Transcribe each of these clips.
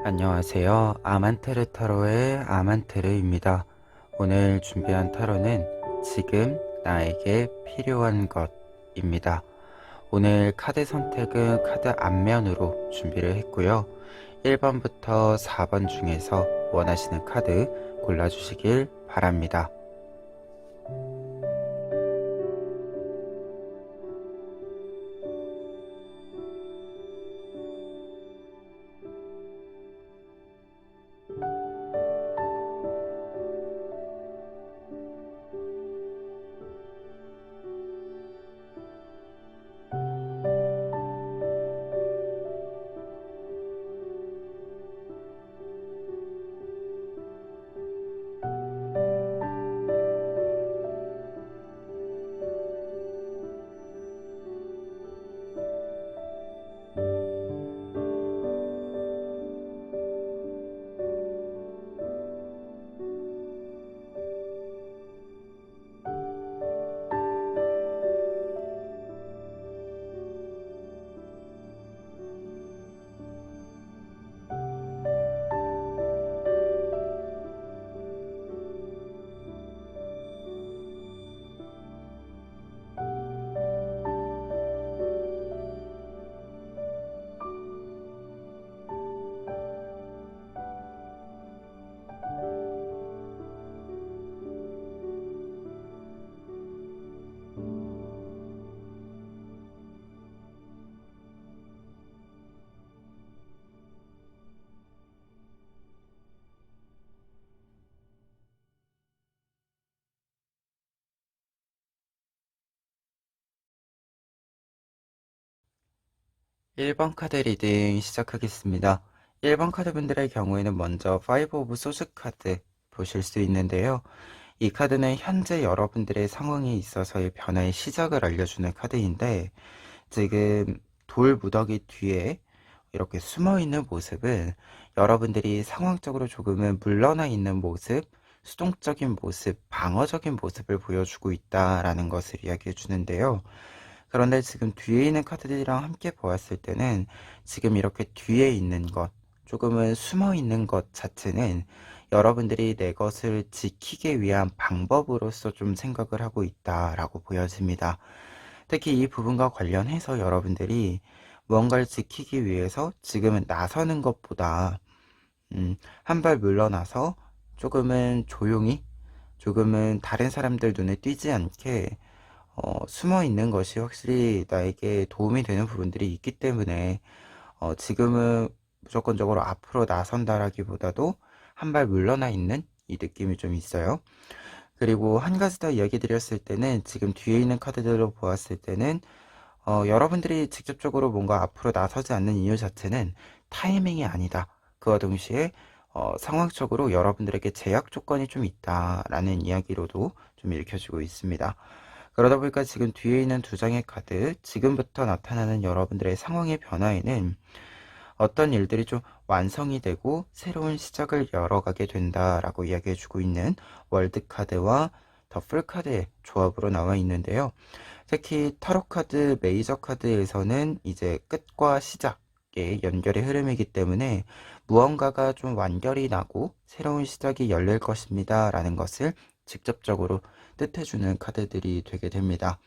안녕하세요. 아만테르 타로의 아만테르입니다. 오늘 준비한 타로는 지금 나에게 필요한 것입니다. 오늘 카드 선택은 카드 앞면으로 준비를 했고요. 1번부터 4번 중에서 원하시는 카드 골라주시길 바랍니다. 1번 카드 리딩 시작하겠습니다. 1번 카드 분들의 경우에는 먼저 5 오브 소스 카드 보실 수 있는데요. 이 카드는 현재 여러분들의 상황에 있어서의 변화의 시작을 알려주는 카드인데, 지금 돌 무더기 뒤에 이렇게 숨어있는 모습은 여러분들이 상황적으로 조금은 물러나 있는 모습, 수동적인 모습, 방어적인 모습을 보여주고 있다라는 것을 이야기해 주는데요. 그런데 지금 뒤에 있는 카드들이랑 함께 보았을 때는 지금 이렇게 뒤에 있는 것, 조금은 숨어 있는 것 자체는 여러분들이 내 것을 지키기 위한 방법으로서 좀 생각을 하고 있다라고 보여집니다. 특히 이 부분과 관련해서 여러분들이 무언가를 지키기 위해서 지금은 나서는 것보다 한 발 물러나서 조금은 조용히, 조금은 다른 사람들 눈에 띄지 않게 숨어 있는 것이 확실히 나에게 도움이 되는 부분들이 있기 때문에 지금은 무조건적으로 앞으로 나선다라기보다도 한 발 물러나 있는 이 느낌이 좀 있어요. 그리고 한 가지 더 이야기 드렸을 때는 지금 뒤에 있는 카드들로 보았을 때는 여러분들이 직접적으로 뭔가 앞으로 나서지 않는 이유 자체는 타이밍이 아니다. 그와 동시에 상황적으로 여러분들에게 제약 조건이 좀 있다라는 이야기로도 좀 읽혀지고 있습니다. 그러다 보니까 지금 뒤에 있는 두 장의 카드, 지금부터 나타나는 여러분들의 상황의 변화에는 어떤 일들이 좀 완성이 되고 새로운 시작을 열어가게 된다라고 이야기해주고 있는 월드 카드와 더풀 카드의 조합으로 나와 있는데요. 특히 타로 카드 메이저 카드에서는 이제 끝과 시작의 연결의 흐름이기 때문에 무언가가 좀 완결이 나고 새로운 시작이 열릴 것입니다 라는 것을 직접적으로 뜻해주는 카드들이 되게 됩니다.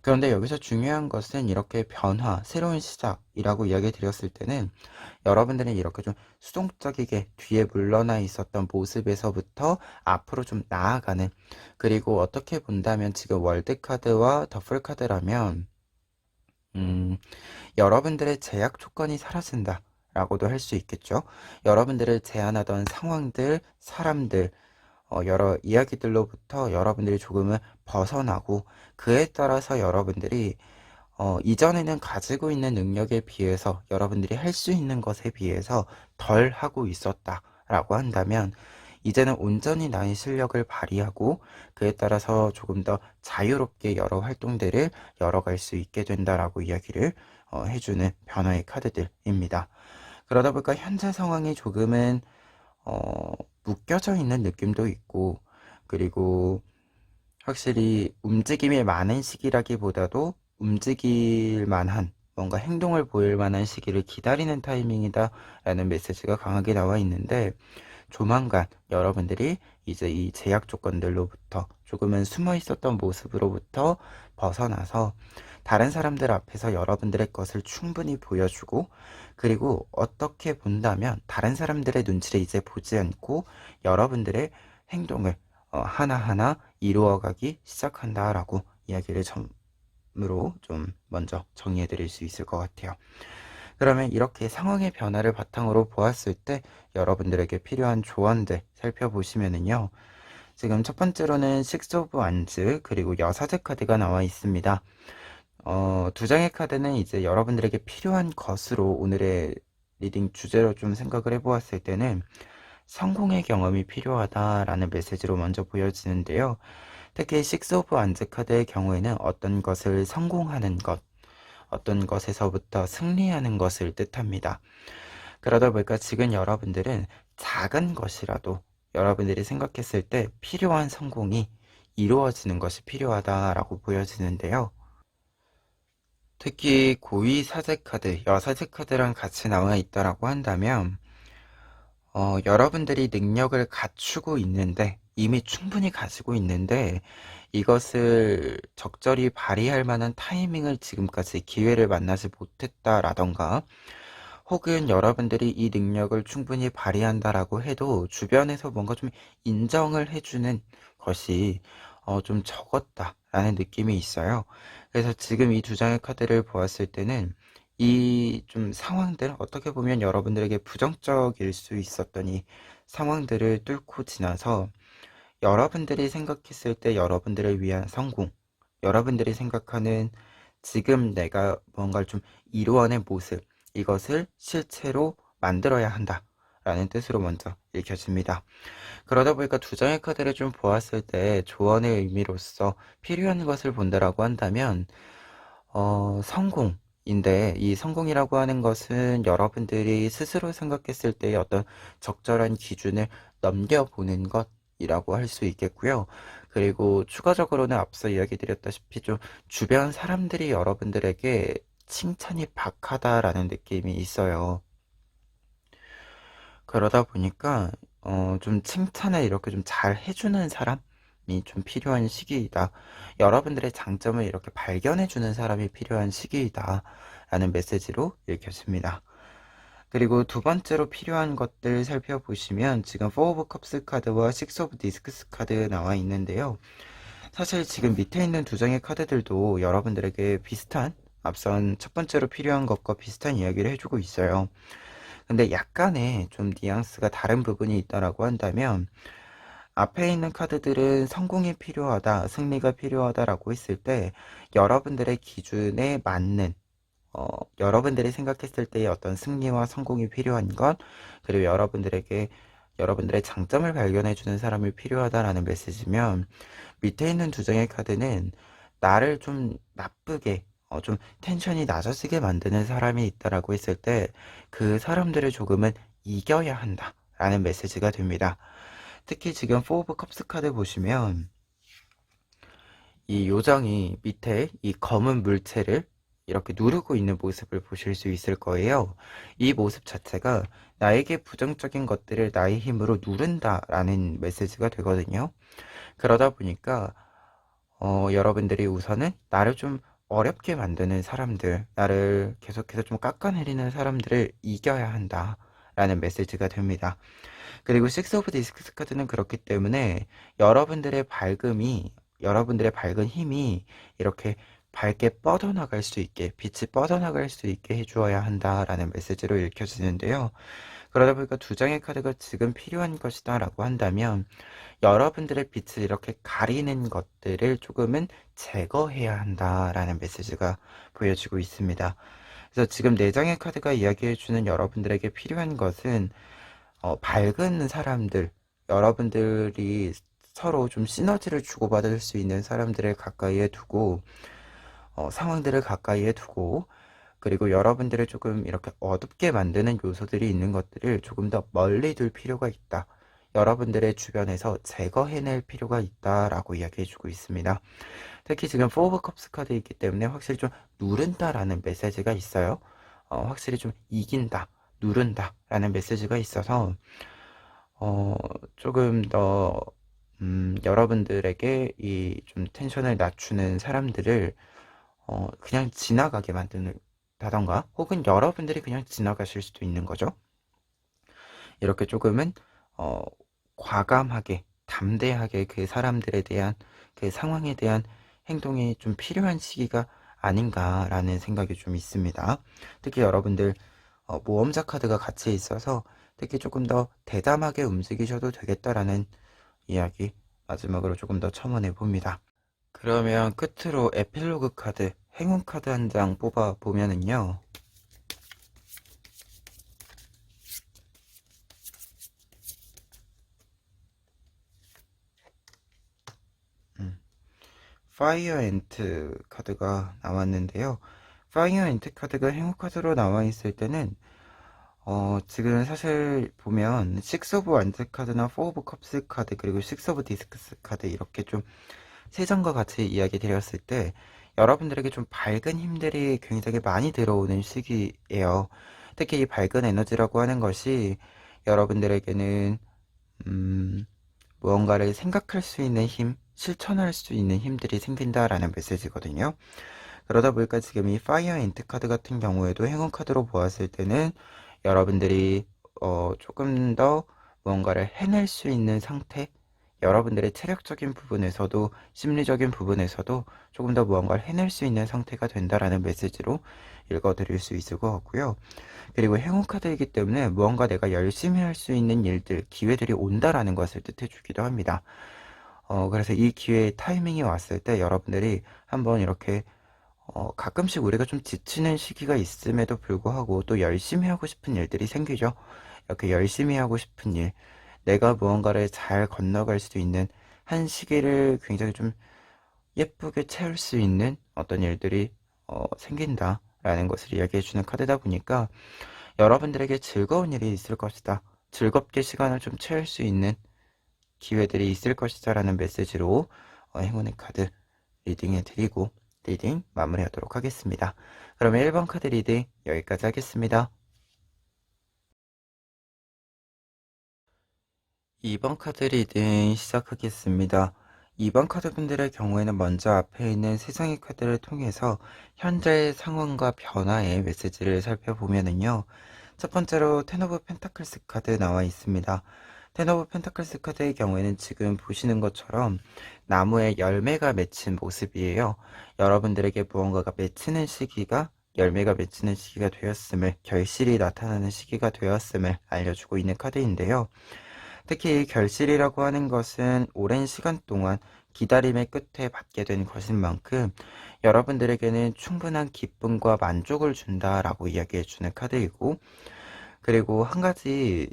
그런데 여기서 중요한 것은 이렇게 변화, 새로운 시작이라고 이야기 드렸을 때는 여러분들은 이렇게 좀 수동적이게 뒤에 물러나 있었던 모습에서부터 앞으로 좀 나아가는, 그리고 어떻게 본다면 지금 월드카드와 더풀카드라면 여러분들의 제약 조건이 사라진다 라고도 할 수 있겠죠. 여러분들을 제한하던 상황들, 사람들, 여러 이야기들로부터 여러분들이 조금은 벗어나고, 그에 따라서 여러분들이 이전에는 가지고 있는 능력에 비해서 여러분들이 할 수 있는 것에 비해서 덜 하고 있었다라고 한다면 이제는 온전히 나의 실력을 발휘하고 그에 따라서 조금 더 자유롭게 여러 활동들을 열어갈 수 있게 된다라고 이야기를 해주는 변화의 카드들입니다. 그러다 보니까 현재 상황이 조금은 묶여져 있는 느낌도 있고, 그리고 확실히 움직임이 많은 시기라기보다도 움직일 만한 뭔가 행동을 보일 만한 시기를 기다리는 타이밍이다라는 메시지가 강하게 나와 있는데, 조만간 여러분들이 이제 이 제약 조건들로부터 조금은 숨어 있었던 모습으로부터 벗어나서 다른 사람들 앞에서 여러분들의 것을 충분히 보여주고, 그리고 어떻게 본다면 다른 사람들의 눈치를 이제 보지 않고 여러분들의 행동을 하나하나 이루어가기 시작한다라고 이야기를 점으로 좀 먼저 정리해 드릴 수 있을 것 같아요. 그러면 이렇게 상황의 변화를 바탕으로 보았을 때 여러분들에게 필요한 조언들 살펴보시면은요. 지금 첫 번째로는 식스 오브 완즈 그리고 여사제 카드가 나와 있습니다. 두 장의 카드는 이제 여러분들에게 필요한 것으로 오늘의 리딩 주제로 좀 생각을 해보았을 때는 성공의 경험이 필요하다라는 메시지로 먼저 보여지는데요. 특히 식스 오브 완즈 카드의 경우에는 어떤 것을 성공하는 것, 어떤 것에서부터 승리하는 것을 뜻합니다. 그러다 보니까 지금 여러분들은 작은 것이라도 여러분들이 생각했을 때 필요한 성공이 이루어지는 것이 필요하다라고 보여지는데요. 특히 고위 사제 카드, 여사제 카드랑 같이 나와 있다라고 한다면 여러분들이 능력을 갖추고 있는데 이미 충분히 가지고 있는데 이것을 적절히 발휘할 만한 타이밍을 지금까지 기회를 만나지 못했다라던가, 혹은 여러분들이 이 능력을 충분히 발휘한다라고 해도 주변에서 뭔가 좀 인정을 해주는 것이 좀 적었다라는 느낌이 있어요. 그래서 지금 이 두 장의 카드를 보았을 때는 이 좀 상황들, 어떻게 보면 여러분들에게 부정적일 수 있었던 이 상황들을 뚫고 지나서 여러분들이 생각했을 때 여러분들을 위한 성공, 여러분들이 생각하는 지금 내가 뭔가를 좀 이루어낸 모습, 이것을 실체로 만들어야 한다 라는 뜻으로 먼저 읽혀집니다. 그러다 보니까 두 장의 카드를 좀 보았을 때 조언의 의미로서 필요한 것을 본다라고 한다면 성공인데, 이 성공이라고 하는 것은 여러분들이 스스로 생각했을 때의 어떤 적절한 기준을 넘겨보는 것이라고 할 수 있겠고요. 그리고 추가적으로는 앞서 이야기 드렸다시피 좀 주변 사람들이 여러분들에게 칭찬이 박하다라는 느낌이 있어요. 그러다 보니까 좀 칭찬을 이렇게 좀 잘 해주는 사람이 좀 필요한 시기이다. 여러분들의 장점을 이렇게 발견해주는 사람이 필요한 시기이다. 라는 메시지로 읽혀집니다. 그리고 두 번째로 필요한 것들 살펴보시면 지금 4 오브 컵스 카드와 6 오브 디스크스 카드 나와 있는데요. 사실 지금 밑에 있는 두 장의 카드들도 여러분들에게 비슷한, 앞선 첫 번째로 필요한 것과 비슷한 이야기를 해주고 있어요. 근데 약간의 좀 뉘앙스가 다른 부분이 있다라고 한다면, 앞에 있는 카드들은 성공이 필요하다, 승리가 필요하다라고 했을 때 여러분들의 기준에 맞는, 여러분들이 생각했을 때의 어떤 승리와 성공이 필요한 것, 그리고 여러분들의 장점을 발견해주는 사람이 필요하다라는 메시지면, 밑에 있는 두 장의 카드는 나를 좀 나쁘게, 좀 텐션이 낮아지게 만드는 사람이 있다라고 했을 때 그 사람들을 조금은 이겨야 한다라는 메시지가 됩니다. 특히 지금 4 오브 컵스 카드 보시면 이 요정이 밑에 이 검은 물체를 이렇게 누르고 있는 모습을 보실 수 있을 거예요. 이 모습 자체가 나에게 부정적인 것들을 나의 힘으로 누른다라는 메시지가 되거든요. 그러다 보니까 여러분들이 우선은 나를 좀 어렵게 만드는 사람들, 나를 계속해서 좀 깎아내리는 사람들을 이겨야 한다라는 메시지가 됩니다. 그리고 6 오브 디스크스 카드는 그렇기 때문에 여러분들의 밝은 힘이 이렇게 밝게 뻗어나갈 수 있게, 빛이 뻗어나갈 수 있게 해주어야 한다라는 메시지로 읽혀지는데요. 그러다 보니까 두 장의 카드가 지금 필요한 것이다 라고 한다면 여러분들의 빛을 이렇게 가리는 것들을 조금은 제거해야 한다라는 메시지가 보여지고 있습니다. 그래서 지금 네 장의 카드가 이야기해주는 여러분들에게 필요한 것은 밝은 사람들, 여러분들이 서로 좀 시너지를 주고받을 수 있는 사람들을 가까이에 두고, 상황들을 가까이에 두고, 그리고 여러분들을 조금 이렇게 어둡게 만드는 요소들이 있는 것들을 조금 더 멀리 둘 필요가 있다. 여러분들의 주변에서 제거해낼 필요가 있다라고 이야기해주고 있습니다. 특히 지금 4 오브 컵스 카드 있기 때문에 확실히 좀 누른다라는 메시지가 있어요. 확실히 좀 이긴다, 누른다라는 메시지가 있어서 어, 조금 더 여러분들에게 이 좀 텐션을 낮추는 사람들을 그냥 지나가게 만든다던가 혹은 여러분들이 그냥 지나가실 수도 있는 거죠. 이렇게 조금은 어, 과감하게 담대하게 그 사람들에 대한 그 상황에 대한 행동이 좀 필요한 시기가 아닌가라는 생각이 좀 있습니다. 특히 여러분들 모험자 카드가 같이 있어서 특히 조금 더 대담하게 움직이셔도 되겠다라는 이야기 마지막으로 조금 더 첨언해 봅니다. 그러면 끝으로 에필로그 카드, 행운 카드 한 장 뽑아 보면은요. 파이어 엔트 카드가 나왔는데요. 파이어 엔트 카드가 행운 카드로 나와 있을 때는 지금 사실 보면 6 오브 완즈 카드나 4 오브 컵스 카드 그리고 6 오브 디스크스 카드 이렇게 좀 세 장과 같이 이야기 드렸을 때 여러분들에게 좀 밝은 힘들이 굉장히 많이 들어오는 시기예요. 특히 이 밝은 에너지라고 하는 것이 여러분들에게는 무언가를 생각할 수 있는 힘, 실천할 수 있는 힘들이 생긴다라는 메시지거든요. 그러다 보니까 지금 이 파이어 인트 카드 같은 경우에도 행운 카드로 보았을 때는 여러분들이 조금 더 무언가를 해낼 수 있는 상태, 여러분들의 체력적인 부분에서도 심리적인 부분에서도 조금 더 무언가를 해낼 수 있는 상태가 된다라는 메시지로 읽어드릴 수 있을 것 같고요. 그리고 행운 카드이기 때문에 무언가 내가 열심히 할 수 있는 일들, 기회들이 온다라는 것을 뜻해 주기도 합니다. 그래서 이 기회의 타이밍이 왔을 때 여러분들이 한번 이렇게 가끔씩 우리가 좀 지치는 시기가 있음에도 불구하고 또 열심히 하고 싶은 일들이 생기죠. 이렇게 열심히 하고 싶은 일, 내가 무언가를 잘 건너갈 수 있는 한 시기를 굉장히 좀 예쁘게 채울 수 있는 어떤 일들이 생긴다라는 것을 이야기해주는 카드다 보니까 여러분들에게 즐거운 일이 있을 것이다. 즐겁게 시간을 좀 채울 수 있는 기회들이 있을 것이다 라는 메시지로 행운의 카드 리딩해 드리고 리딩 마무리하도록 하겠습니다. 그러면 1번 카드 리딩 여기까지 하겠습니다. 2번 카드 리딩 시작하겠습니다. 2번 카드분들의 경우에는 먼저 앞에 있는 세 장의 카드를 통해서 현재의 상황과 변화의 메시지를 살펴보면은요. 첫 번째로 텐 오브 펜타클스 카드 나와 있습니다. 텐 오브 펜타클스 카드의 경우에는 지금 보시는 것처럼 나무에 열매가 맺힌 모습이에요. 여러분들에게 무언가가 맺히는 시기가 열매가 맺히는 시기가 되었음을, 결실이 나타나는 시기가 되었음을 알려주고 있는 카드인데요. 특히 이 결실이라고 하는 것은 오랜 시간 동안 기다림의 끝에 받게 된 것인 만큼 여러분들에게는 충분한 기쁨과 만족을 준다라고 이야기해 주는 카드이고, 그리고 한 가지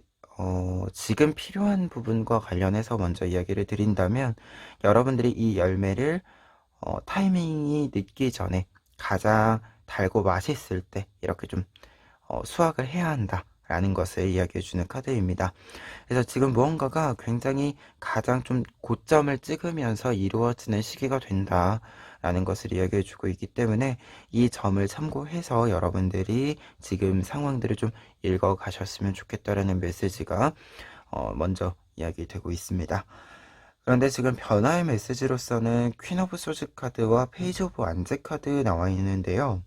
지금 필요한 부분과 관련해서 먼저 이야기를 드린다면 여러분들이 이 열매를 타이밍이 늦기 전에 가장 달고 맛있을 때 이렇게 좀 수확을 해야 한다 라는 것을 이야기해 주는 카드입니다. 그래서 지금 무언가가 굉장히 가장 좀 고점을 찍으면서 이루어지는 시기가 된다 라는 것을 이야기해 주고 있기 때문에 이 점을 참고해서 여러분들이 지금 상황들을 좀 읽어 가셨으면 좋겠다라는 메시지가 먼저 이야기되고 있습니다. 그런데 지금 변화의 메시지로서는 퀸 오브 소즈 카드와 페이지 오브 완즈 카드 나와 있는데요.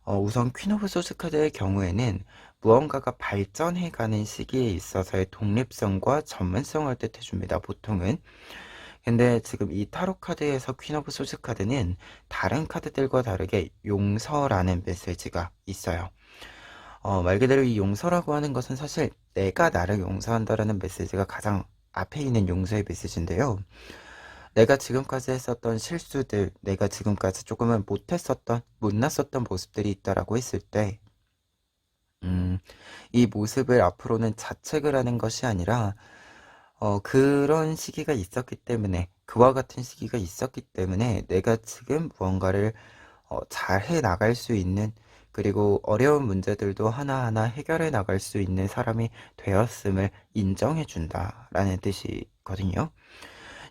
우선 퀸 오브 소즈 카드의 경우에는 무언가가 발전해가는 시기에 있어서의 독립성과 전문성을 뜻해줍니다. 보통은. 근데 지금 이 타로 카드에서 퀸 오브 소즈 카드는 다른 카드들과 다르게 용서라는 메시지가 있어요. 말 그대로 이 용서라고 하는 것은 사실 내가 나를 용서한다라는 메시지가 가장 앞에 있는 용서의 메시지인데요. 내가 지금까지 했었던 실수들, 내가 지금까지 조금은 못했었던, 못났었던 모습들이 있다라고 했을 때, 이 모습을 앞으로는 자책을 하는 것이 아니라, 그런 시기가 있었기 때문에, 그와 같은 시기가 있었기 때문에, 내가 지금 무언가를 잘 해 나갈 수 있는 그리고 어려운 문제들도 하나하나 해결해 나갈 수 있는 사람이 되었음을 인정해 준다라는 뜻이거든요.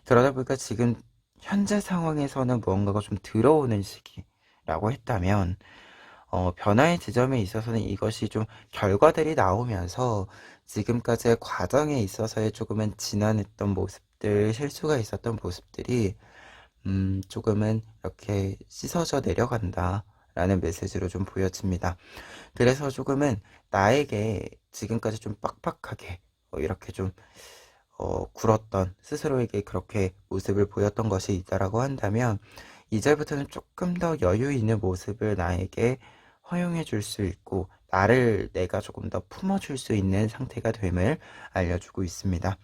그러다 보니까 지금 현재 상황에서는 무언가가 좀 들어오는 시기라고 했다면, 변화의 지점에 있어서는 이것이 좀 결과들이 나오면서 지금까지의 과정에 있어서의 조금은 지난했던 모습들, 실수가 있었던 모습들이 조금은 이렇게 씻어져 내려간다라는 메시지로 좀 보여집니다. 그래서 조금은 나에게 지금까지 좀 빡빡하게 이렇게 좀 굴었던 스스로에게 그렇게 모습을 보였던 것이 있다라고 한다면, 이제부터는 조금 더 여유 있는 모습을 나에게 허용해 줄 수 있고 나를 내가 조금 더 품어줄 수 있는 상태가 됨을 알려주고 있습니다.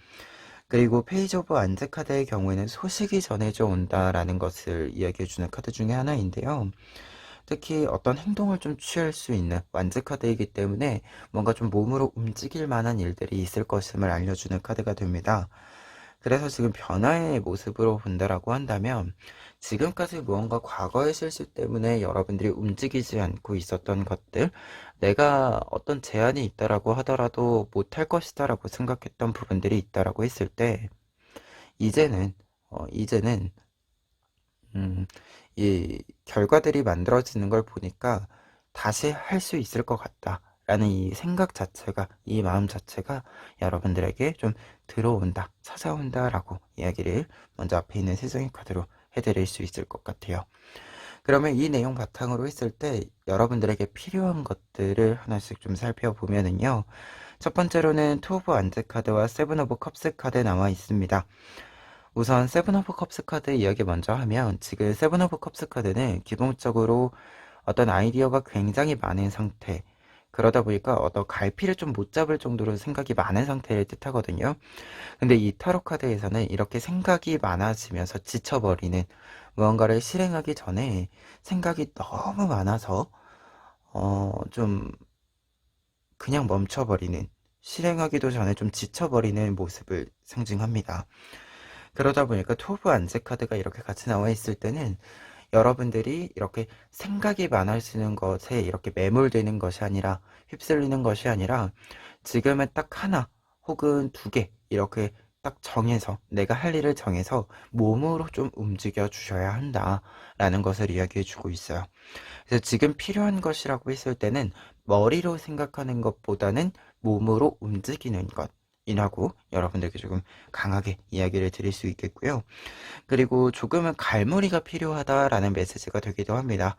그리고 페이지 오브 완즈 카드의 경우에는 소식이 전해져 온다라는 것을 이야기해주는 카드 중에 하나인데요. 특히 어떤 행동을 좀 취할 수 있는 완즈 카드이기 때문에 뭔가 좀 몸으로 움직일 만한 일들이 있을 것임을 알려주는 카드가 됩니다. 그래서 지금 변화의 모습으로 본다라고 한다면, 지금까지 무언가 과거의 실수 때문에 여러분들이 움직이지 않고 있었던 것들, 내가 어떤 제한이 있다라고 하더라도 못할 것이다라고 생각했던 부분들이 있다라고 했을 때, 이제는 이제는 이 결과들이 만들어지는 걸 보니까 다시 할 수 있을 것 같다라는 이 생각 자체가, 이 마음 자체가 여러분들에게 좀 들어온다, 찾아온다라고 이야기를 먼저 앞에 있는 세종의 카드로 해드릴 수 있을 것 같아요. 그러면 이 내용 바탕으로 했을 때 여러분들에게 필요한 것들을 하나씩 좀 살펴보면은요. 첫 번째로는 투 오브 완즈 카드와 세븐 오브 컵스 카드 나와 있습니다. 우선 세븐 오브 컵스 카드 이야기 먼저 하면, 지금 세븐 오브 컵스 카드는 기본적으로 어떤 아이디어가 굉장히 많은 상태, 그러다 보니까 어떤 갈피를 좀 못 잡을 정도로 생각이 많은 상태를 뜻하거든요. 근데 이 타로 카드에서는 이렇게 생각이 많아지면서 지쳐버리는, 무언가를 실행하기 전에 생각이 너무 많아서 좀 그냥 멈춰버리는, 실행하기도 전에 좀 지쳐버리는 모습을 상징합니다. 그러다 보니까 토브 안제 카드가 이렇게 같이 나와 있을 때는 여러분들이 이렇게 생각이 많아지는 것에 이렇게 매몰되는 것이 아니라, 휩쓸리는 것이 아니라, 지금은 딱 하나 혹은 두 개 이렇게 딱 정해서, 내가 할 일을 정해서 몸으로 좀 움직여 주셔야 한다라는 것을 이야기해 주고 있어요. 그래서 지금 필요한 것이라고 했을 때는 머리로 생각하는 것보다는 몸으로 움직이는 것이라고 여러분들께 조금 강하게 이야기를 드릴 수 있겠고요. 그리고 조금은 갈무리가 필요하다라는 메시지가 되기도 합니다.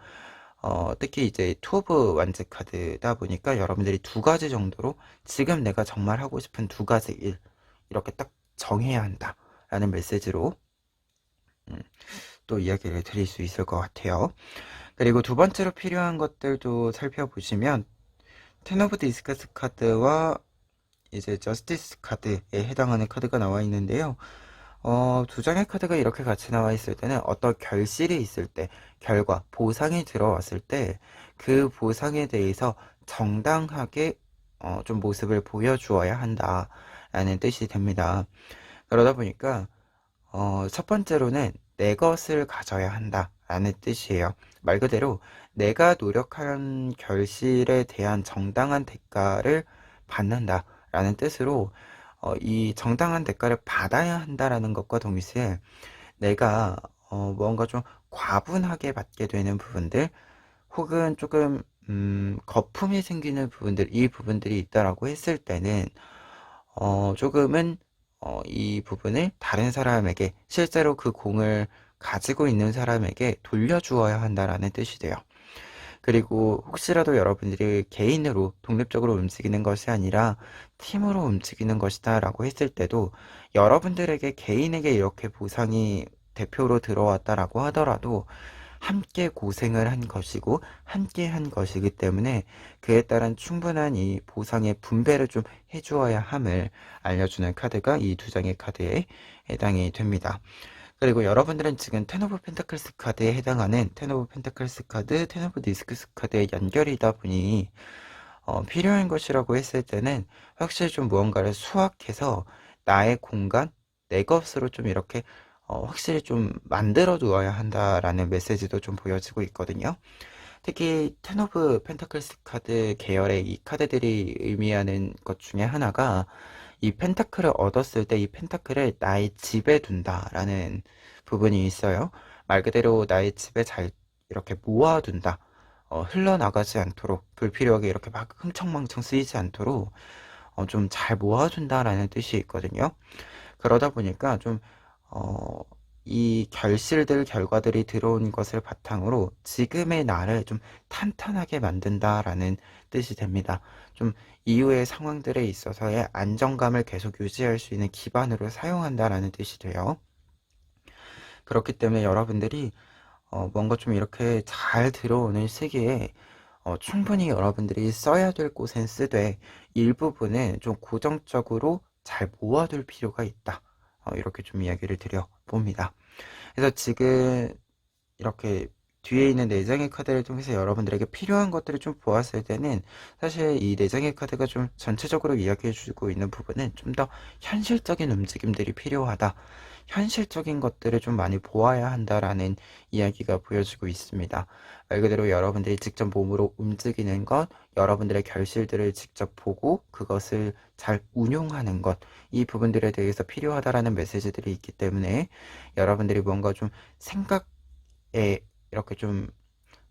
특히 이제 투 오브 완즈 카드다 보니까 여러분들이 두 가지 정도로 지금 내가 정말 하고 싶은 두 가지 일, 이렇게 딱 정해야 한다라는 메시지로 또 이야기를 드릴 수 있을 것 같아요. 그리고 두 번째로 필요한 것들도 살펴보시면, 텐 오브 디스커스 카드와 이제 저스티스 카드에 해당하는 카드가 나와 있는데요. 두 장의 카드가 이렇게 같이 나와 있을 때는 어떤 결실이 있을 때, 결과, 보상이 들어왔을 때 그 보상에 대해서 정당하게 좀 모습을 보여주어야 한다라는 뜻이 됩니다. 그러다 보니까 첫 번째로는 내 것을 가져야 한다라는 뜻이에요. 말 그대로 내가 노력한 결실에 대한 정당한 대가를 받는다라는 뜻으로, 이 정당한 대가를 받아야 한다라는 것과 동시에 내가 뭔가 좀 과분하게 받게 되는 부분들, 혹은 조금 거품이 생기는 부분들, 이 부분들이 있다라고 했을 때는 조금은 이 부분을 다른 사람에게, 실제로 그 공을 가지고 있는 사람에게 돌려주어야 한다라는 뜻이 돼요. 그리고 혹시라도 여러분들이 개인으로 독립적으로 움직이는 것이 아니라 팀으로 움직이는 것이다 라고 했을 때도, 여러분들에게 개인에게 이렇게 보상이 대표로 들어왔다라고 하더라도 함께 고생을 한 것이고 함께 한 것이기 때문에 그에 따른 충분한 이 보상의 분배를 좀 해주어야 함을 알려주는 카드가 이 두 장의 카드에 해당이 됩니다. 그리고 여러분들은 지금 텐 오브 펜타클스 카드에 해당하는 텐 오브 펜타클스 카드, 텐 오브 디스크스 카드의 연결이다 보니 필요한 것이라고 했을 때는 확실히 좀 무언가를 수확해서 나의 공간, 내 것으로 좀 이렇게 확실히 좀 만들어 두어야 한다라는 메시지도 좀 보여지고 있거든요. 특히 텐 오브 펜타클스 카드 계열의 이 카드들이 의미하는 것 중에 하나가 이 펜타클을 얻었을 때 이 펜타클을 나의 집에 둔다라는 부분이 있어요. 말 그대로 나의 집에 잘 이렇게 모아둔다. 흘러나가지 않도록 불필요하게 이렇게 막 흥청망청 쓰이지 않도록 좀 잘 모아둔다라는 뜻이 있거든요. 그러다 보니까 좀 이 결실들 결과들이 들어온 것을 바탕으로 지금의 나를 좀 탄탄하게 만든다라는 뜻이 됩니다. 좀 이후의 상황들에 있어서의 안정감을 계속 유지할 수 있는 기반으로 사용한다라는 뜻이 돼요. 그렇기 때문에 여러분들이 뭔가 좀 이렇게 잘 들어오는 시기에 충분히 여러분들이 써야 될 곳엔 쓰되 일부분은 좀 고정적으로 잘 모아둘 필요가 있다. 이렇게 좀 이야기를 드려 봅니다. 그래서 지금 이렇게 뒤에 있는 4장의 카드를 통해서 여러분들에게 필요한 것들을 좀 보았을 때는 사실 이 4장의 카드가 좀 전체적으로 이야기해주고 있는 부분은 좀 더 현실적인 움직임들이 필요하다. 현실적인 것들을 좀 많이 보아야 한다라는 이야기가 보여지고 있습니다. 말 그대로 여러분들이 직접 몸으로 움직이는 것, 여러분들의 결실들을 직접 보고 그것을 잘 운용하는 것, 이 부분들에 대해서 필요하다라는 메시지들이 있기 때문에 여러분들이 뭔가 좀 생각에 이렇게 좀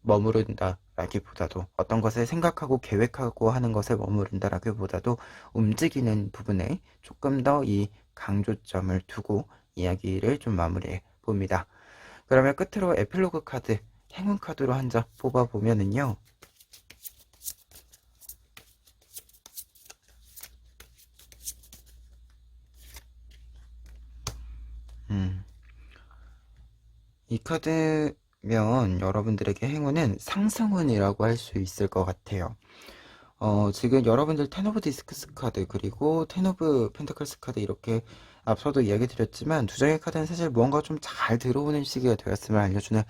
머무른다라기보다도 어떤 것을 생각하고 계획하고 하는 것에 머무른다라기보다도 움직이는 부분에 조금 더 이 강조점을 두고 이야기를 좀 마무리해 봅니다. 그러면 끝으로 에필로그 카드, 행운 카드로 한 장 뽑아 보면은요. 이 카드면 여러분들에게 행운은 상승운이라고 할 수 있을 것 같아요. 지금 여러분들 텐 오브 디스크스 카드 그리고 텐 오브 펜타클스 카드 이렇게 앞서도 이야기 드렸지만 두 장의 카드는 사실 무언가 좀 잘 들어오는 시기가 되었음을 알려주는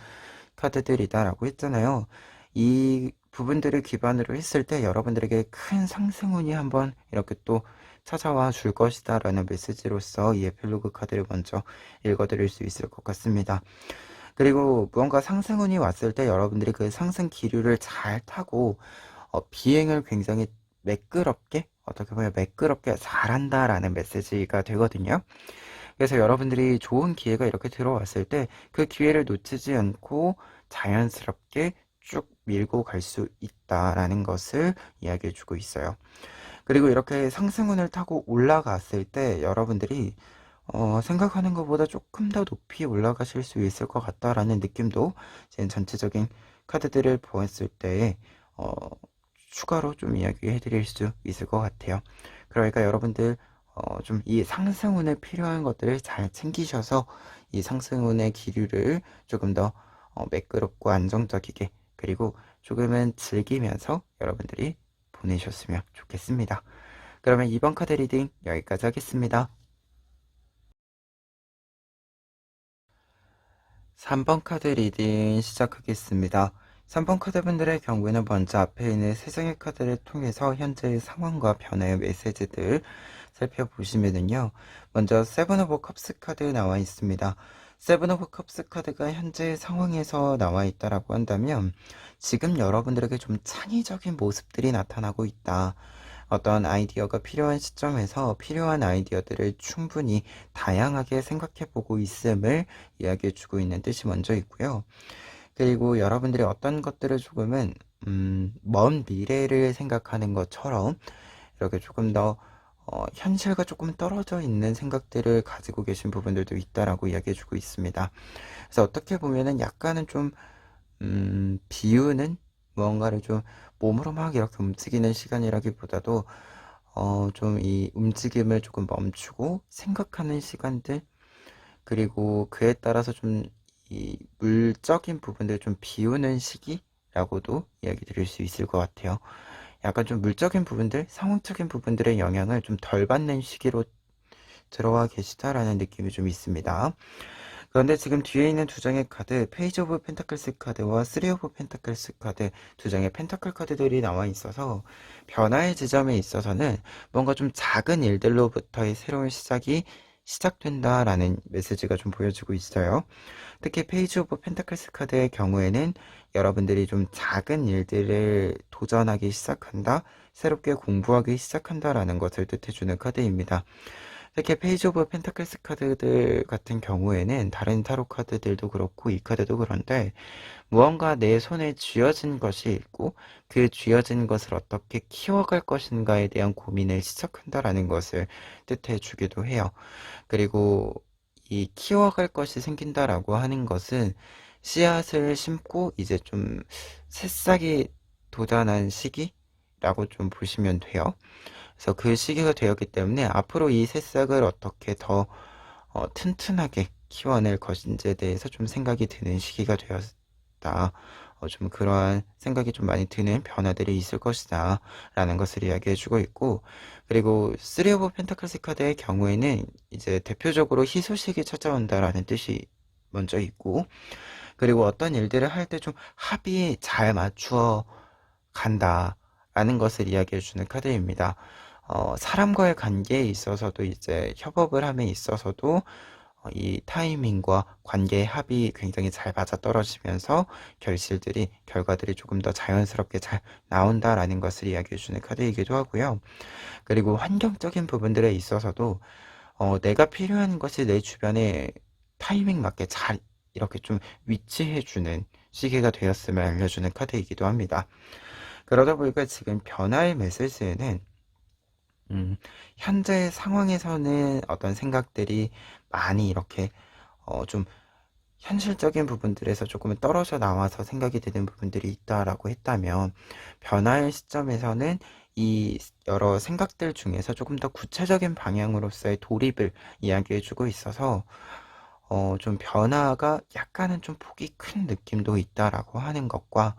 카드들이다라고 했잖아요. 이 부분들을 기반으로 했을 때 여러분들에게 큰 상승운이 한번 이렇게 또 찾아와 줄 것이다 라는 메시지로서 이 에필로그 카드를 먼저 읽어드릴 수 있을 것 같습니다. 그리고 무언가 상승운이 왔을 때 여러분들이 그 상승 기류를 잘 타고 비행을 굉장히 매끄럽게 어떻게 보면 매끄럽게 잘한다라는 메시지가 되거든요. 그래서 여러분들이 좋은 기회가 이렇게 들어왔을 때 그 기회를 놓치지 않고 자연스럽게 쭉 밀고 갈 수 있다라는 것을 이야기해 주고 있어요. 그리고 이렇게 상승운을 타고 올라갔을 때 여러분들이 생각하는 것보다 조금 더 높이 올라가실 수 있을 것 같다라는 느낌도 지금 전체적인 카드들을 보았을 때 추가로 좀 이야기해 드릴 수 있을 것 같아요. 그러니까 여러분들 좀 이 상승운에 필요한 것들을 잘 챙기셔서 이 상승운의 기류를 조금 더 매끄럽고 안정적이게 그리고 조금은 즐기면서 여러분들이 보내셨으면 좋겠습니다. 그러면 이번 카드 리딩 여기까지 하겠습니다. 3번 카드 리딩 시작하겠습니다. 3번 카드분들의 경우에는 먼저 앞에 있는 3장의 카드를 통해서 현재의 상황과 변화의 메시지들 살펴보시면은요. 먼저 세븐 오브 컵스 카드 나와 있습니다. 세븐 오브 컵스 카드가 현재의 상황에서 나와 있다라고 한다면 지금 여러분들에게 좀 창의적인 모습들이 나타나고 있다. 어떤 아이디어가 필요한 시점에서 필요한 아이디어들을 충분히 다양하게 생각해 보고 있음을 이야기해 주고 있는 뜻이 먼저 있고요. 그리고 여러분들이 어떤 것들을 조금은 먼 미래를 생각하는 것처럼 이렇게 조금 더 현실과 조금 떨어져 있는 생각들을 가지고 계신 부분들도 있다라고 이야기해 주고 있습니다. 그래서 어떻게 보면은 약간은 좀 비우는 무언가를 좀 몸으로 막 이렇게 움직이는 시간이라기보다도 좀 이 움직임을 조금 멈추고 생각하는 시간들 그리고 그에 따라서 좀 이 물적인 부분들 좀 비우는 시기라고도 이야기 드릴 수 있을 것 같아요. 약간 좀 물적인 부분들, 상황적인 부분들의 영향을 좀 덜 받는 시기로 들어와 계시다라는 느낌이 좀 있습니다. 그런데 지금 뒤에 있는 두 장의 카드, 페이지 오브 펜타클스 카드와 쓰리 오브 펜타클스 카드 두 장의 펜타클 카드들이 나와 있어서 변화의 지점에 있어서는 뭔가 좀 작은 일들로부터의 새로운 시작이 시작된다라는 메시지가 좀 보여지고 있어요. 특히 페이지 오브 펜타클스 카드의 경우에는 여러분들이 좀 작은 일들을 도전하기 시작한다, 새롭게 공부하기 시작한다라는 것을 뜻해주는 카드입니다. 특히 페이지 오브 펜타클스 카드들 같은 경우에는 다른 타로 카드들도 그렇고 이 카드도 그런데 무언가 내 손에 쥐어진 것이 있고 그 쥐어진 것을 어떻게 키워갈 것인가에 대한 고민을 시작한다라는 것을 뜻해 주기도 해요. 그리고 이 키워갈 것이 생긴다라고 하는 것은 씨앗을 심고 이제 좀 새싹이 돋아난 시기라고 좀 보시면 돼요. 그래서 그 시기가 되었기 때문에 앞으로 이 새싹을 어떻게 더 튼튼하게 키워낼 것인지에 대해서 좀 생각이 드는 시기가 되었다. 좀 그러한 생각이 좀 많이 드는 변화들이 있을 것이다 라는 것을 이야기해주고 있고, 그리고 3 오브 펜타클스 카드의 경우에는 이제 대표적으로 희소식이 찾아온다라는 뜻이 먼저 있고, 그리고 어떤 일들을 할 때 좀 합이 잘 맞추어 간다라는 것을 이야기해주는 카드입니다. 사람과의 관계에 있어서도 이제 협업을 함에 있어서도 이 타이밍과 관계의 합이 굉장히 잘 맞아떨어지면서 결과들이 조금 더 자연스럽게 잘 나온다라는 것을 이야기해주는 카드이기도 하고요. 그리고 환경적인 부분들에 있어서도 내가 필요한 것이 내 주변에 타이밍 맞게 잘 이렇게 좀 위치해주는 시기가 되었음을 알려주는 카드이기도 합니다. 그러다 보니까 지금 변화의 메시지에는 현재 상황에서는 어떤 생각들이 많이 이렇게 좀 현실적인 부분들에서 조금은 떨어져 나와서 생각이 드는 부분들이 있다라고 했다면, 변화의 시점에서는 이 여러 생각들 중에서 조금 더 구체적인 방향으로서의 돌입을 이야기해주고 있어서 좀 변화가 약간은 좀 폭이 큰 느낌도 있다라고 하는 것과,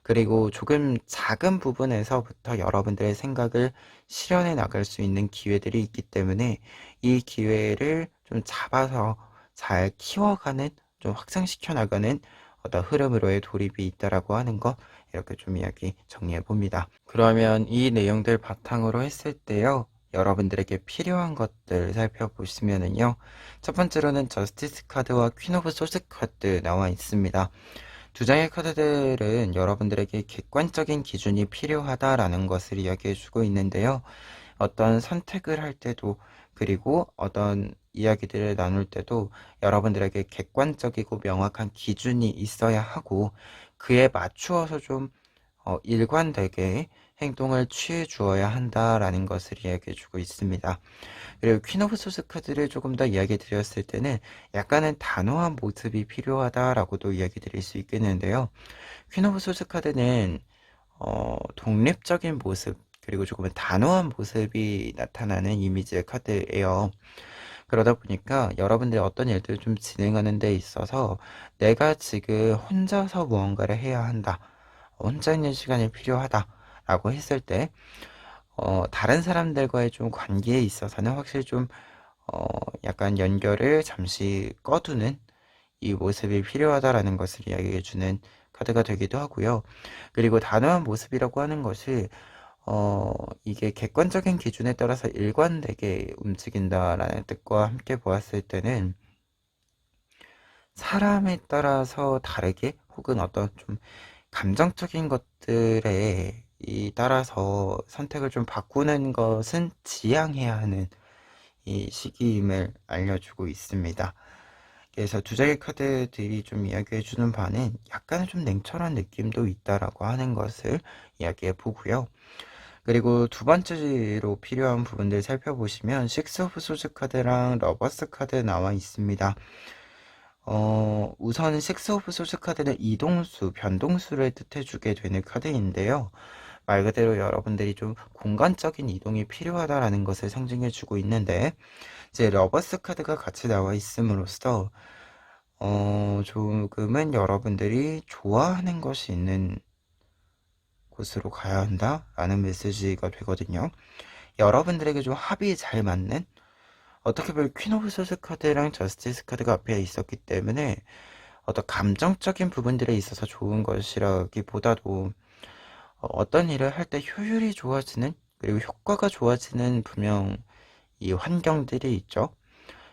그리고 조금 작은 부분에서부터 여러분들의 생각을 실현해 나갈 수 있는 기회들이 있기 때문에 이 기회를 좀 잡아서 잘 키워가는, 좀 확장시켜 나가는 어떤 흐름으로의 돌입이 있다라고 하는 것, 이렇게 좀 이야기 정리해 봅니다. 그러면 이 내용들 바탕으로 했을 때요, 여러분들에게 필요한 것들 살펴보시면은요, 첫 번째로는 저스티스 카드와 퀸 오브 소스 카드 나와 있습니다. 두 장의 카드들은 여러분들에게 객관적인 기준이 필요하다라는 것을 이야기해주고 있는데요. 어떤 선택을 할 때도, 그리고 어떤 이야기들을 나눌 때도 여러분들에게 객관적이고 명확한 기준이 있어야 하고, 그에 맞추어서 좀 일관되게 행동을 취해 주어야 한다라는 것을 이야기해주고 있습니다. 그리고 퀸 오브 소스 카드를 조금 더 이야기 드렸을 때는 약간은 단호한 모습이 필요하다라고도 이야기 드릴 수 있겠는데요. 퀸 오브 소스 카드는 독립적인 모습, 그리고 조금은 단호한 모습이 나타나는 이미지의 카드예요. 그러다 보니까 여러분들이 어떤 일들을 좀 진행하는 데 있어서 내가 지금 혼자서 무언가를 해야 한다, 혼자 있는 시간이 필요하다 라고 했을 때 다른 사람들과의 좀 관계에 있어서는 확실히 좀 약간 연결을 잠시 꺼두는 이 모습이 필요하다라는 것을 이야기해주는 카드가 되기도 하고요. 그리고 단호한 모습이라고 하는 것이 이게 객관적인 기준에 따라서 일관되게 움직인다라는 뜻과 함께 보았을 때는 사람에 따라서 다르게, 혹은 어떤 좀 감정적인 것들에 따라서 선택을 좀 바꾸는 것은 지양해야 하는 이 시기임을 알려주고 있습니다. 그래서 두 장의 카드들이 좀 이야기해주는 바는 약간은 좀 냉철한 느낌도 있다라고 하는 것을 이야기해 보고요. 그리고 두 번째로 필요한 부분들 살펴보시면 식스 오브 소즈 카드랑 러버스 카드 나와 있습니다. 우선 식스 오브 소스 카드는 이동수, 변동수를 뜻해주게 되는 카드인데요. 말 그대로 여러분들이 좀 공간적인 이동이 필요하다라는 것을 상징해주고 있는데, 이제 러버스 카드가 같이 나와 있음으로써 조금은 여러분들이 좋아하는 것이 있는 곳으로 가야 한다라는 메시지가 되거든요. 여러분들에게 좀 합이 잘 맞는, 어떻게 보면 퀸 오브 소스 카드랑 저스티스 카드가 앞에 있었기 때문에 어떤 감정적인 부분들에 있어서 좋은 것이라기보다도 어떤 일을 할 때 효율이 좋아지는, 그리고 효과가 좋아지는 분명 이 환경들이 있죠.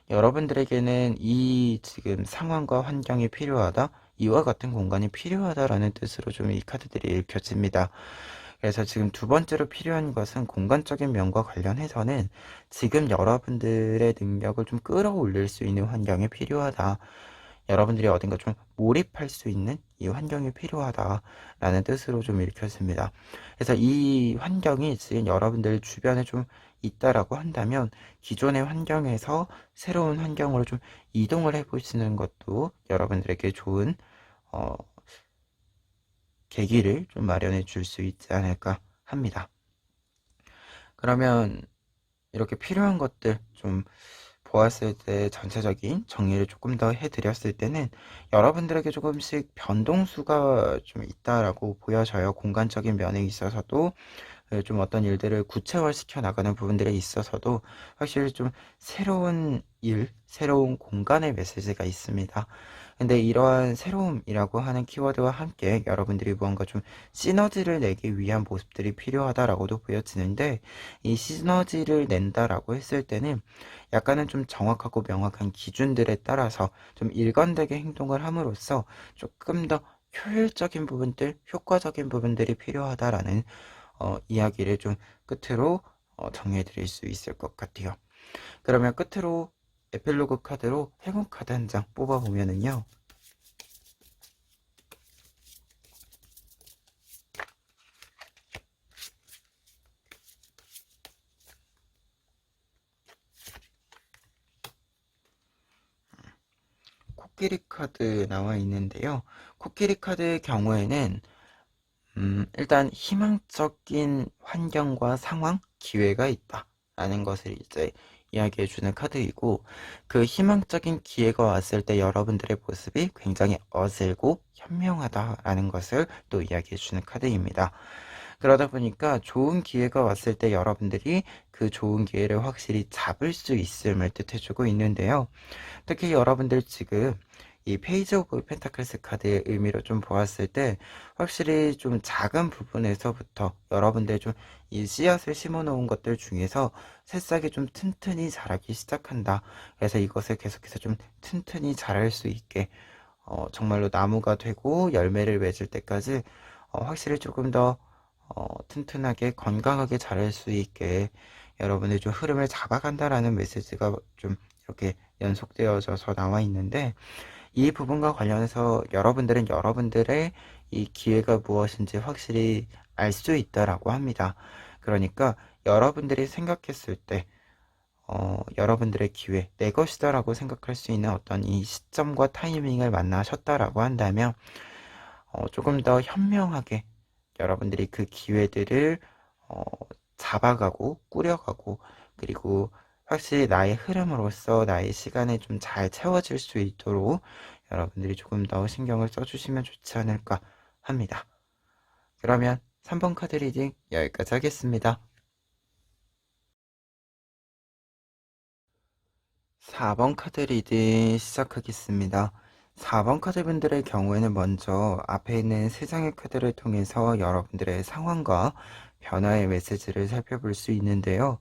여러분들에게는 이 지금 상황과 환경이 필요하다, 이와 같은 공간이 필요하다라는 뜻으로 좀 이 카드들이 읽혀집니다. 그래서 지금 두 번째로 필요한 것은 공간적인 면과 관련해서는 지금 여러분들의 능력을 좀 끌어올릴 수 있는 환경이 필요하다. 여러분들이 어딘가 좀 몰입할 수 있는 이 환경이 필요하다라는 뜻으로 좀 읽혀집니다. 그래서 이 환경이 지금 여러분들 주변에 좀 있다라고 한다면 기존의 환경에서 새로운 환경으로 좀 이동을 해보시는 것도 여러분들에게 좋은 어, 계기를 좀 마련해 줄 수 있지 않을까 합니다. 그러면 이렇게 필요한 것들 좀 보았을 때 전체적인 정리를 조금 더 해드렸을 때는 여러분들에게 조금씩 변동수가 좀 있다라고 보여져요. 공간적인 면에 있어서도 좀 어떤 일들을 구체화시켜 나가는 부분들에 있어서도 확실히 좀 새로운 일, 새로운 공간의 메시지가 있습니다. 근데 이러한 새로움이라고 하는 키워드와 함께 여러분들이 무언가 좀 시너지를 내기 위한 모습들이 필요하다라고도 보여지는데, 이 시너지를 낸다라고 했을 때는 약간은 좀 정확하고 명확한 기준들에 따라서 좀 일관되게 행동을 함으로써 조금 더 효율적인 부분들, 효과적인 부분들이 필요하다라는 이야기를 좀 끝으로 정리해 드릴 수 있을 것 같아요. 그러면 끝으로 에필로그 카드로 행운 카드 한 장 뽑아보면은요. 코끼리 카드 나와 있는데요. 코끼리 카드의 경우에는 일단 희망적인 환경과 상황, 기회가 있다 라는 것을 이제 이야기해 주는 카드이고, 그 희망적인 기회가 왔을 때 여러분들의 모습이 굉장히 어슬고 현명하다라는 것을 또 이야기해 주는 카드입니다. 그러다 보니까 좋은 기회가 왔을 때 여러분들이 그 좋은 기회를 확실히 잡을 수 있음을 뜻해주고 있는데요. 특히 여러분들 지금 이 페이지 오브 펜타클스 카드의 의미로 좀 보았을 때 확실히 좀 작은 부분에서부터 여러분들 좀 이 씨앗을 심어 놓은 것들 중에서 새싹이 좀 튼튼히 자라기 시작한다. 그래서 이것을 계속해서 좀 튼튼히 자랄 수 있게 정말로 나무가 되고 열매를 맺을 때까지 확실히 조금 더 튼튼하게 건강하게 자랄 수 있게 여러분의 좀 흐름을 잡아간다라는 메시지가 좀 이렇게 연속되어져서 나와 있는데, 이 부분과 관련해서 여러분들은 여러분들의 이 기회가 무엇인지 확실히 알 수 있다라고 합니다. 그러니까 여러분들이 생각했을 때 여러분들의 기회, 내 것이다라고 생각할 수 있는 어떤 이 시점과 타이밍을 만나셨다라고 한다면 조금 더 현명하게 여러분들이 그 기회들을 어, 잡아가고 꾸려가고, 그리고 확실히 나의 흐름으로서 나의 시간에 좀 잘 채워질 수 있도록 여러분들이 조금 더 신경을 써주시면 좋지 않을까 합니다. 그러면 3번 카드 리딩 여기까지 하겠습니다. 4번 카드 리딩 시작하겠습니다. 4번 카드 분들의 경우에는 먼저 앞에 있는 3장의 카드를 통해서 여러분들의 상황과 변화의 메시지를 살펴볼 수 있는데요.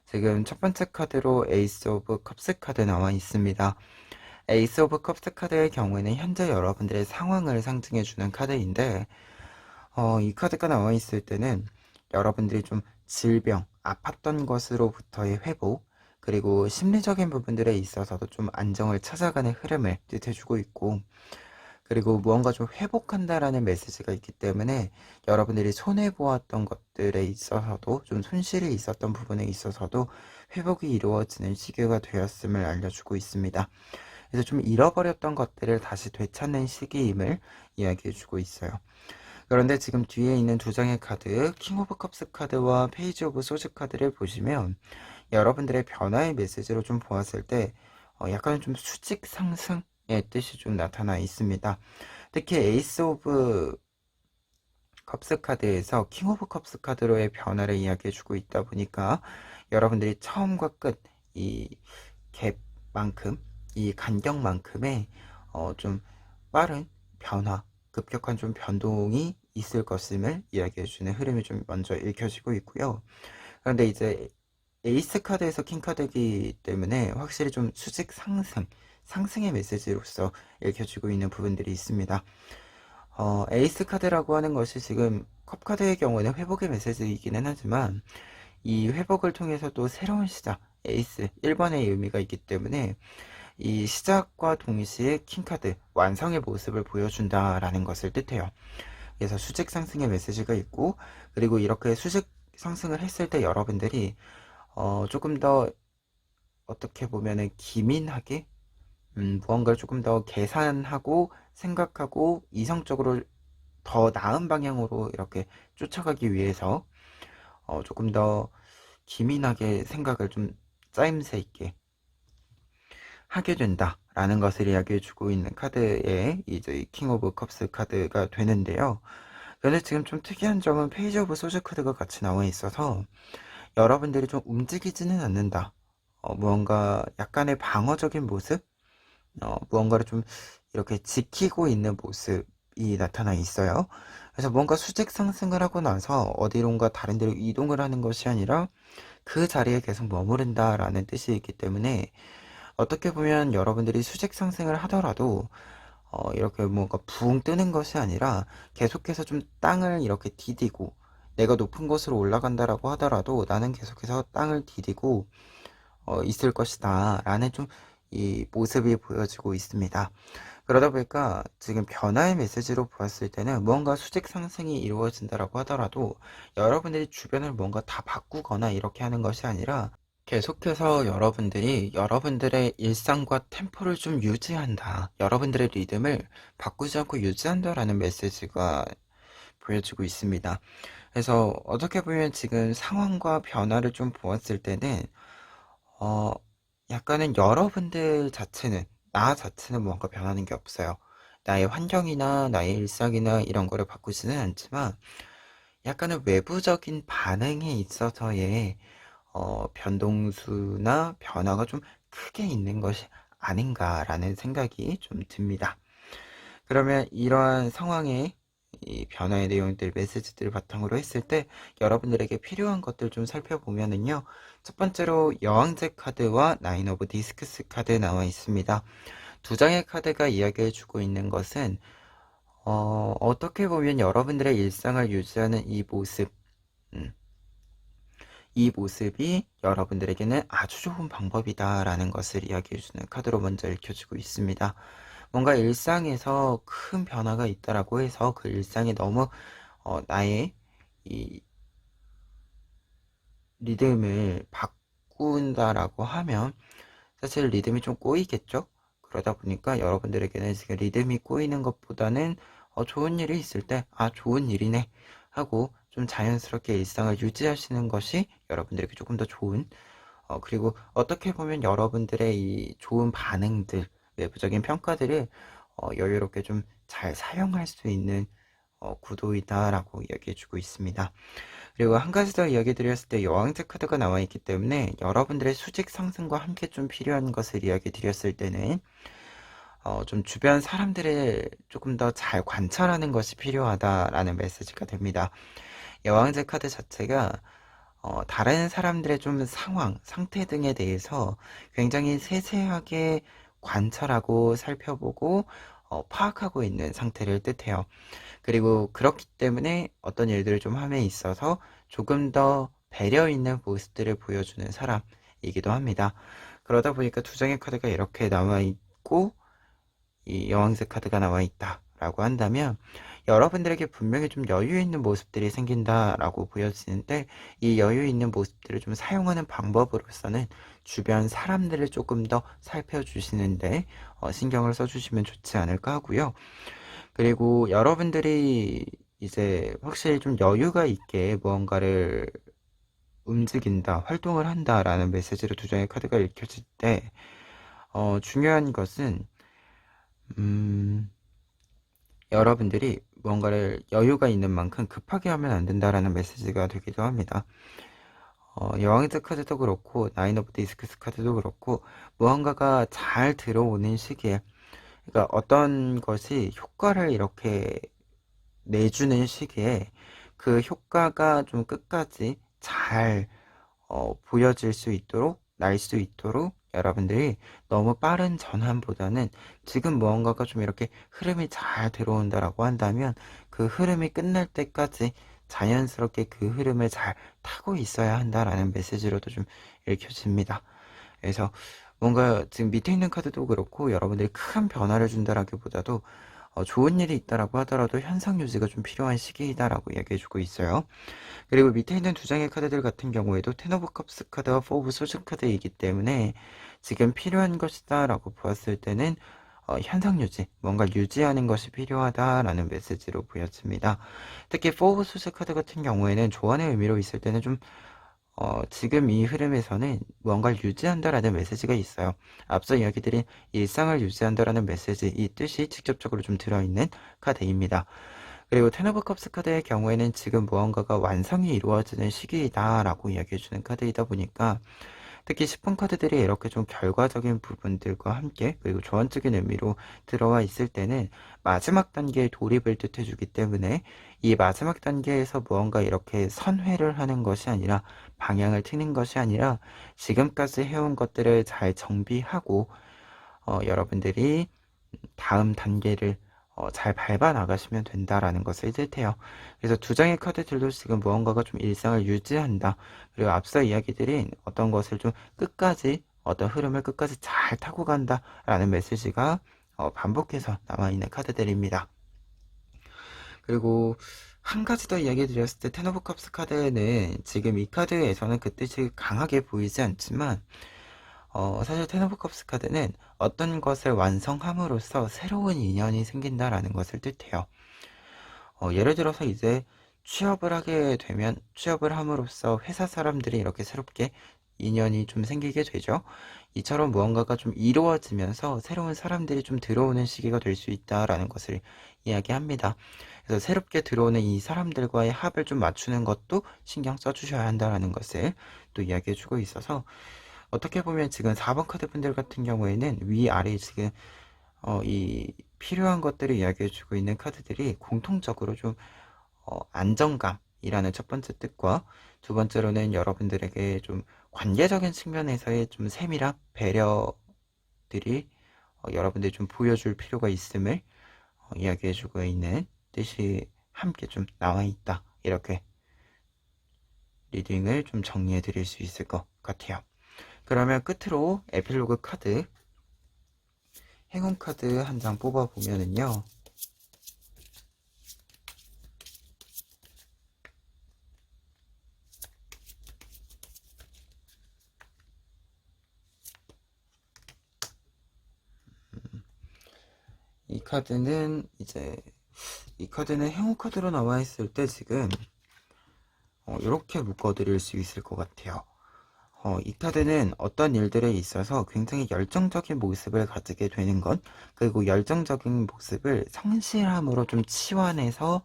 지금 첫 번째 카드로 에이스 오브 컵스 카드 나와 있습니다. 에이스 오브 컵스 카드의 경우에는 현재 여러분들의 상황을 상징해주는 카드인데, 이 카드가 나와 있을 때는 여러분들이 좀 질병, 아팠던 것으로부터의 회복, 그리고 심리적인 부분들에 있어서도 좀 안정을 찾아가는 흐름을 뜻해주고 있고, 그리고 무언가 좀 회복한다라는 메시지가 있기 때문에 여러분들이 손해보았던 것들에 있어서도, 좀 손실이 있었던 부분에 있어서도 회복이 이루어지는 시기가 되었음을 알려주고 있습니다. 그래서 좀 잃어버렸던 것들을 다시 되찾는 시기임을 이야기해주고 있어요. 그런데 지금 뒤에 있는 두 장의 카드, 킹 오브 컵스 카드와 페이지 오브 소즈 카드를 보시면 여러분들의 변화의 메시지로 좀 보았을 때 약간 좀 수직 상승의 뜻이 좀 나타나 있습니다. 특히 에이스 오브 컵스 카드에서 킹 오브 컵스 카드로의 변화를 이야기해주고 있다 보니까 여러분들이 처음과 끝 이 갭만큼, 이 간격만큼의 좀 빠른 변화, 급격한 좀 변동이 있을 것임을 이야기해주는 흐름이 좀 먼저 읽혀지고 있고요. 그런데 이제 에이스 카드에서 킹 카드이기 때문에 확실히 좀 수직 상승의 메시지로서 읽혀지고 있는 부분들이 있습니다. 에이스 카드라고 하는 것이 지금 컵 카드의 경우는 회복의 메시지이기는 하지만 이 회복을 통해서 또 새로운 시작, 에이스 1번의 의미가 있기 때문에 이 시작과 동시에 킹카드, 완성의 모습을 보여준다라는 것을 뜻해요. 그래서 수직 상승의 메시지가 있고, 그리고 이렇게 수직 상승을 했을 때 여러분들이 조금 더 어떻게 보면은 기민하게 무언가를 조금 더 계산하고 생각하고 이성적으로 더 나은 방향으로 이렇게 쫓아가기 위해서 조금 더 기민하게 생각을 좀 짜임새 있게 하게 된다라는 것을 이야기해주고 있는 카드에 이제 킹 오브 컵스 카드가 되는데요. 그런데 지금 좀 특이한 점은 페이지 오브 소즈 카드가 같이 나와 있어서 여러분들이 좀 움직이지는 않는다. 무언가 약간의 방어적인 모습, 무언가를 좀 이렇게 지키고 있는 모습이 나타나 있어요. 그래서 뭔가 수직 상승을 하고 나서 어디론가 다른 데로 이동을 하는 것이 아니라 그 자리에 계속 머무른다라는 뜻이 있기 때문에 어떻게 보면 여러분들이 수직 상승을 하더라도 이렇게 뭔가 붕 뜨는 것이 아니라 계속해서 좀 땅을 이렇게 디디고 내가 높은 곳으로 올라간다라고 하더라도 나는 계속해서 땅을 디디고 있을 것이다 라는 좀 이 모습이 보여지고 있습니다. 그러다 보니까 지금 변화의 메시지로 보았을 때는 뭔가 수직 상승이 이루어진다라고 하더라도 여러분들이 주변을 뭔가 다 바꾸거나 이렇게 하는 것이 아니라 계속해서 여러분들이 여러분들의 일상과 템포를 좀 유지한다. 여러분들의 리듬을 바꾸지 않고 유지한다라는 메시지가 보여지고 있습니다. 그래서 어떻게 보면 지금 상황과 변화를 좀 보았을 때는 어, 약간은 여러분들 자체는, 나 자체는 뭔가 변하는 게 없어요. 나의 환경이나 나의 일상이나 이런 거를 바꾸지는 않지만 약간은 외부적인 반응에 있어서의 변동수나 변화가 좀 크게 있는 것이 아닌가라는 생각이 좀 듭니다. 그러면 이러한 상황의 이 변화의 내용들, 메시지들을 바탕으로 했을 때 여러분들에게 필요한 것들 좀 살펴보면은요. 첫 번째로 여왕제 카드와 나인 오브 디스크스 카드 나와 있습니다. 두 장의 카드가 이야기해주고 있는 것은 어떻게 보면 여러분들의 일상을 유지하는 이 모습, 음, 이 모습이 여러분들에게는 아주 좋은 방법이다라는 것을 이야기해주는 카드로 먼저 읽혀지고 있습니다. 뭔가 일상에서 큰 변화가 있다라고 해서 그 일상이 너무 나의 이 리듬을 바꾼다라고 하면 사실 리듬이 좀 꼬이겠죠? 그러다 보니까 여러분들에게는 지금 리듬이 꼬이는 것보다는 좋은 일이 있을 때, 아, 좋은 일이네 하고 좀 자연스럽게 일상을 유지하시는 것이 여러분들에게 조금 더 좋은, 그리고 어떻게 보면 여러분들의 이 좋은 반응들, 외부적인 평가들을 여유롭게 좀 잘 사용할 수 있는 구도이다라고 이야기해주고 있습니다. 그리고 한 가지 더 이야기 드렸을 때 여왕제 카드가 나와 있기 때문에 여러분들의 수직 상승과 함께 좀 필요한 것을 이야기 드렸을 때는 좀 주변 사람들을 조금 더 잘 관찰하는 것이 필요하다라는 메시지가 됩니다. 여왕제 카드 자체가 다른 사람들의 좀 상황, 상태 등에 대해서 굉장히 세세하게 관찰하고 살펴보고 파악하고 있는 상태를 뜻해요. 그리고 그렇기 때문에 어떤 일들을 좀 함에 있어서 조금 더 배려 있는 모습들을 보여주는 사람이기도 합니다. 그러다 보니까 두 장의 카드가 이렇게 나와 있고 이 여왕색 카드가 나와 있다라고 한다면 여러분들에게 분명히 좀 여유 있는 모습들이 생긴다라고 보여지는데 이 여유 있는 모습들을 좀 사용하는 방법으로서는 주변 사람들을 조금 더 살펴주시는데 신경을 써주시면 좋지 않을까 하고요. 그리고 여러분들이 이제 확실히 좀 여유가 있게 무언가를 움직인다, 활동을 한다라는 메시지로 두 장의 카드가 읽혀질 때 중요한 것은 여러분들이 무언가를 여유가 있는 만큼 급하게 하면 안 된다라는 메시지가 되기도 합니다. 여왕의 카드도 그렇고 나인 오브 디스크스 카드도 그렇고 무언가가 잘 들어오는 시기에 그러니까 어떤 것이 효과를 이렇게 내주는 시기에 그 효과가 좀 끝까지 잘 보여질 수 있도록, 날 수 있도록 여러분들이 너무 빠른 전환보다는 지금 무언가가 좀 이렇게 흐름이 잘 들어온다라고 한다면 그 흐름이 끝날 때까지 자연스럽게 그 흐름을 잘 타고 있어야 한다라는 메시지로도 좀 읽혀집니다. 그래서 뭔가 지금 밑에 있는 카드도 그렇고 여러분들이 큰 변화를 준다라기보다도 좋은 일이 있다라고 하더라도 현상 유지가 좀 필요한 시기이다라고 얘기해주고 있어요. 그리고 밑에 있는 두 장의 카드들 같은 경우에도 텐 오브 컵스 카드와 포 오브 소드 카드이기 때문에 지금 필요한 것이다라고 보았을 때는 현상 유지, 뭔가 유지하는 것이 필요하다라는 메시지로 보여집니다. 특히 포 오브 소드 카드 같은 경우에는 조언의 의미로 있을 때는 좀 지금 이 흐름에서는 무언가를 유지한다라는 메시지가 있어요. 앞서 이야기드린 일상을 유지한다라는 메시지, 이 뜻이 직접적으로 좀 들어있는 카드입니다. 그리고 텐 오브 컵스 카드의 경우에는 지금 무언가가 완성이 이루어지는 시기이다라고 이야기해주는 카드이다 보니까 특히 10분 카드들이 이렇게 좀 결과적인 부분들과 함께 그리고 조언적인 의미로 들어와 있을 때는 마지막 단계의 돌입을 뜻해주기 때문에 이 마지막 단계에서 무언가 이렇게 선회를 하는 것이 아니라 방향을 트는 것이 아니라 지금까지 해온 것들을 잘 정비하고 여러분들이 다음 단계를 잘 밟아 나가시면 된다라는 것을 뜻해요. 그래서 두 장의 카드들도 지금 무언가가 좀 일상을 유지한다. 그리고 앞서 이야기드린 어떤 것을 좀 끝까지 어떤 흐름을 끝까지 잘 타고 간다라는 메시지가 반복해서 남아있는 카드들입니다. 그리고 한 가지 더 이야기 드렸을 때 텐 오브 컵스 카드는 지금 이 카드에서는 그 뜻이 강하게 보이지 않지만 사실 텐 오브 컵스 카드는 어떤 것을 완성함으로써 새로운 인연이 생긴다라는 것을 뜻해요. 예를 들어서 이제 취업을 하게 되면 취업을 함으로써 회사 사람들이 이렇게 새롭게 인연이 좀 생기게 되죠. 이처럼 무언가가 좀 이루어지면서 새로운 사람들이 좀 들어오는 시기가 될 수 있다라는 것을 이야기합니다. 그래서 새롭게 들어오는 이 사람들과의 합을 좀 맞추는 것도 신경 써주셔야 한다라는 것을 또 이야기해주고 있어서 어떻게 보면 지금 4번 카드 분들 같은 경우에는 위아래 지금 이 필요한 것들을 이야기해주고 있는 카드들이 공통적으로 좀 안정감이라는 첫 번째 뜻과 두 번째로는 여러분들에게 좀 관계적인 측면에서의 좀 세밀한 배려들이 여러분들이 좀 보여줄 필요가 있음을 이야기해주고 있는 뜻이 함께 좀 나와 있다. 이렇게 리딩을 좀 정리해 드릴 수 있을 것 같아요. 그러면 끝으로 에필로그 카드 행운 카드 한 장 뽑아 보면은요. 이 카드는 행운 카드로 나와 있을 때 지금 이렇게 묶어 드릴 수 있을 것 같아요. 이 카드는 어떤 일들에 있어서 굉장히 열정적인 모습을 가지게 되는 것, 그리고 열정적인 모습을 성실함으로 좀 치환해서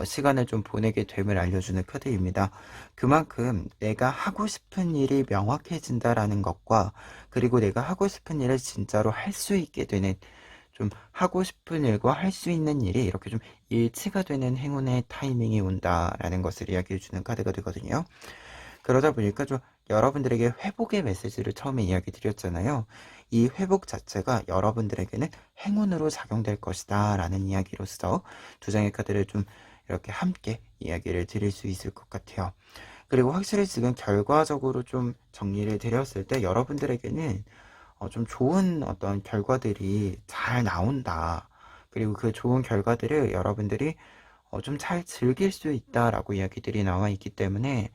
시간을 좀 보내게 됨을 알려주는 카드입니다. 그만큼 내가 하고 싶은 일이 명확해진다라는 것과 그리고 내가 하고 싶은 일을 진짜로 할 수 있게 되는 좀 하고 싶은 일과 할 수 있는 일이 이렇게 좀 일치가 되는 행운의 타이밍이 온다라는 것을 이야기해주는 카드가 되거든요. 그러다 보니까 좀 여러분들에게 회복의 메시지를 처음에 이야기 드렸잖아요. 이 회복 자체가 여러분들에게는 행운으로 작용될 것이다 라는 이야기로서 두 장의 카드를 좀 이렇게 함께 이야기를 드릴 수 있을 것 같아요. 그리고 확실히 지금 결과적으로 좀 정리를 드렸을 때 여러분들에게는 좀 좋은 어떤 결과들이 잘 나온다. 그리고 그 좋은 결과들을 여러분들이 좀 잘 즐길 수 있다라고 이야기들이 나와 있기 때문에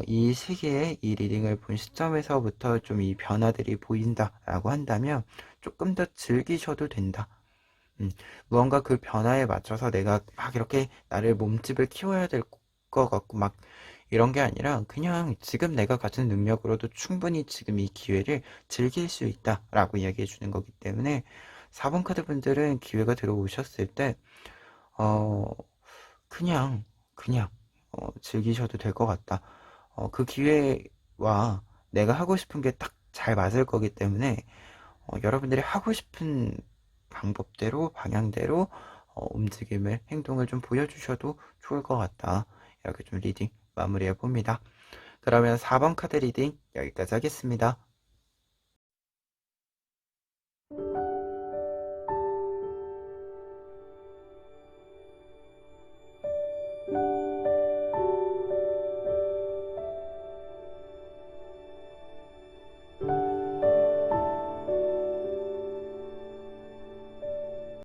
이 시기에 이 리딩을 본 시점에서부터 좀 이 변화들이 보인다라고 한다면 조금 더 즐기셔도 된다. 무언가 그 변화에 맞춰서 내가 막 이렇게 나를 몸집을 키워야 될 것 같고 막 이런 게 아니라 그냥 지금 내가 가진 능력으로도 충분히 지금 이 기회를 즐길 수 있다라고 이야기해 주는 거기 때문에 4번 카드 분들은 기회가 들어오셨을 때 어, 그냥 즐기셔도 될 것 같다. 그 기회와 내가 하고 싶은 게 딱 잘 맞을 거기 때문에 여러분들이 하고 싶은 방법대로 방향대로 움직임을 행동을 좀 보여주셔도 좋을 것 같다. 이렇게 좀 리딩 마무리해 봅니다. 그러면 4번 카드 리딩 여기까지 하겠습니다.